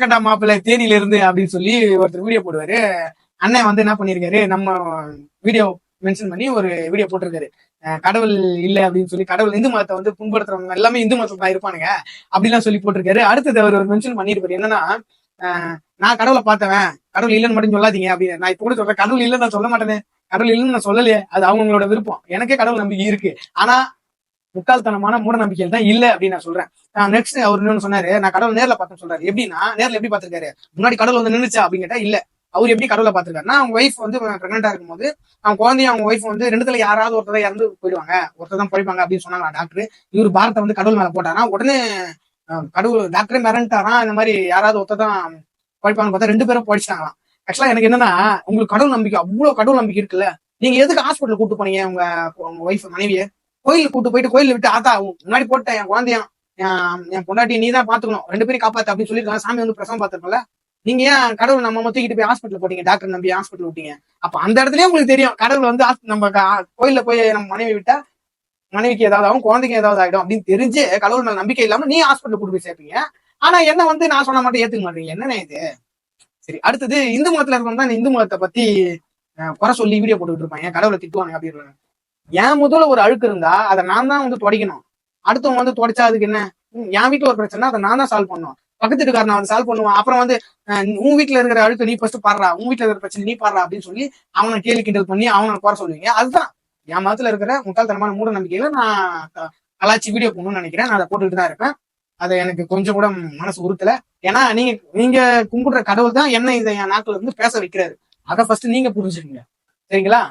கட்டா மாப்பிள்ளை தேனியில இருந்து அப்படின்னு சொல்லி ஒருத்தர் வீடியோ போடுவாரு. அண்ணன் வந்து என்ன பண்ணிருக்காரு, நம்ம வீடியோ மென்ஷன் பண்ணி ஒரு வீடியோ போட்டிருக்காரு. கடவுள் இல்ல அப்படின்னு சொல்லி, கடவுள் இந்து மதத்தை வந்து புண்படுத்துறவங்க எல்லாமே இந்து மதத்துல தான் இருப்பானுங்க அப்படிலாம் சொல்லி போட்டிருக்காரு. அடுத்தது அவர் ஒரு மென்ஷன் பண்ணிருப்பாரு என்னன்னா, நான் கடவுளை பார்த்தவன், கடவுள் இல்லைன்னு மட்டும் சொல்லாதீங்க அப்படின்னு. நான் இப்ப கூட சொல்றேன், கடவுள் இல்லைன்னு நான் சொல்ல மாட்டேனே, கடவுள் இல்லைன்னு நான் சொல்லலையே, அது அவங்களோட விருப்பம். எனக்கே கடவுள் நம்பிக்கை இருக்கு. ஆனா முட்டாள்தனமான மூட நம்பிக்கைகள் தான் இல்ல அப்படின்னு நான் சொல்றேன். நெக்ஸ்ட் அவர் இன்னொன்னு சொன்னாரு, நான் கடவுள் நேர்ல பார்த்தேன்னு சொல்றாரு. எப்படின்னா, நேர்ல எப்படி பார்த்திருக்காரு, முன்னாடி கடவுள் வந்து நின்னுச்சா அப்படின்னு கேட்டா இல்ல. அவர் எப்படி கடவுளை பார்த்திருக்காருன்னா, அவங்க ஒய்ஃப் வந்து பிரெக்னெண்டா இருக்கும்போது அவங்க குழந்தையும் அவங்க ஒய்ஃப் வந்து ரெண்டுத்துல யாராவது ஒருத்தர் இறந்து போயிடுவாங்க, ஒருத்தர் தான் போய்ப்பாங்க அப்படின்னு சொன்னாங்க டாக்டர். இவர் பாரத்தை வந்து கடவுள் மேல போட்டாரா, உடனே கடவுள் டாக்டரே மிரண்டாராம், இந்த மாதிரி யாராவது ஒருத்தர் தான் படிப்பாங்கன்னு பார்த்தா 2 பேரும் படிச்சிட்டாங்களாம். ஆக்சுவலா எனக்கு என்னன்னா, உங்களுக்கு கடவுள் நம்பிக்கை அவ்வளவு கடவுள் நம்பிக்கை இருக்குல்ல, நீங்க எதுக்கு ஹாஸ்பிட்டல் கூட்டு போனீங்க உங்க ஒய்ஃப் மனைவியை? கோயிலுக்கு கூட்டு போயிட்டு கோயில விட்டு ஆத்தா முன்னாடி போட்டேன் என் குழந்தையும் என் பொண்டாட்டி நீ தான் பாத்துக்கணும், 2 பேரும் காப்பாத்து அப்படின்னு சொல்லிருக்காங்க. சாமி வந்து பிரசவம் பார்த்திருக்கோம்ல, நீங்க ஏன் கடவுள் நம்ம தூக்கிட்டு போய் ஹாஸ்பிட்டல் போட்டீங்க, டாக்டர் நம்பி ஹாஸ்பிட்டல் விட்டீங்க? அப்ப அந்த இடத்துலயே உங்களுக்கு தெரியும் கடவுள் வந்து நம்ம கோயில்ல போய் நம்ம மனைவி விட்டா மனைவிக்கு ஏதாவது ஆகும், குழந்தைக்கு ஏதாவது ஆயிடும் அப்படின்னு தெரிஞ்சு கடவுள் மேல நம்பிக்கை இல்லாம நீ ஹாஸ்பிட்டல் கூட்டு போய் சேர்ப்பீங்க. ஆனா என்ன வந்து நான் சொன்ன மட்டும் ஏத்துக்க மாட்டீங்க, என்னன்னு இது? சரி, அடுத்தது இந்து மதத்துல இருக்கவங்க தான் இந்து மதத்தை பத்தி குறை சொல்லி வீடியோ போட்டுக்கிட்டு இருப்பாங்க, கடவுளை திட்டுவாங்க அப்படின்னு. என் முதல்ல ஒரு அழுக்கு இருந்தா அதை நான் தான் வந்து துடைக்கணும். அடுத்தவங்க வந்து துடைச்சா அதுக்கு என்ன? என் வீட்டுல ஒரு பிரச்சனை அதை நான் தான் சால்வ் பண்ணுவோம். பக்கத்து வீட்டுக்கார நான் வந்து சால்வ் பண்ணுவேன். அப்புறம் வந்து உன் வீட்டுல இருக்கிற அழுக்கு நீ ஃபர்ஸ்ட் பாடுறா, உன் வீட்டுல இருக்கிற பிரச்சனை நீ பாடுறா அப்படின்னு சொல்லி அவனை கேள்வி கிண்டல் பண்ணி அவனை குறை சொல்லுவீங்க. அதுதான் என் மதத்துல இருக்கிற முட்டாள்தனமான மூட நம்பிக்கையில நான் கலாச்சி வீடியோ போடணும்னு நினைக்கிறேன். நான் அதை போட்டுக்கிட்டு தான் இருப்பேன். அதை எனக்கு கொஞ்சம் கூட மனசு உறுத்தல. ஏன்னா நீங்க கும்பிடுற கடவுள் தான் என்ன இதை என் நாட்டுல இருந்து பேச வைக்கிறாரு. அதை ஃபர்ஸ்ட் நீங்க புரிஞ்சுக்கீங்க. சரிங்களா?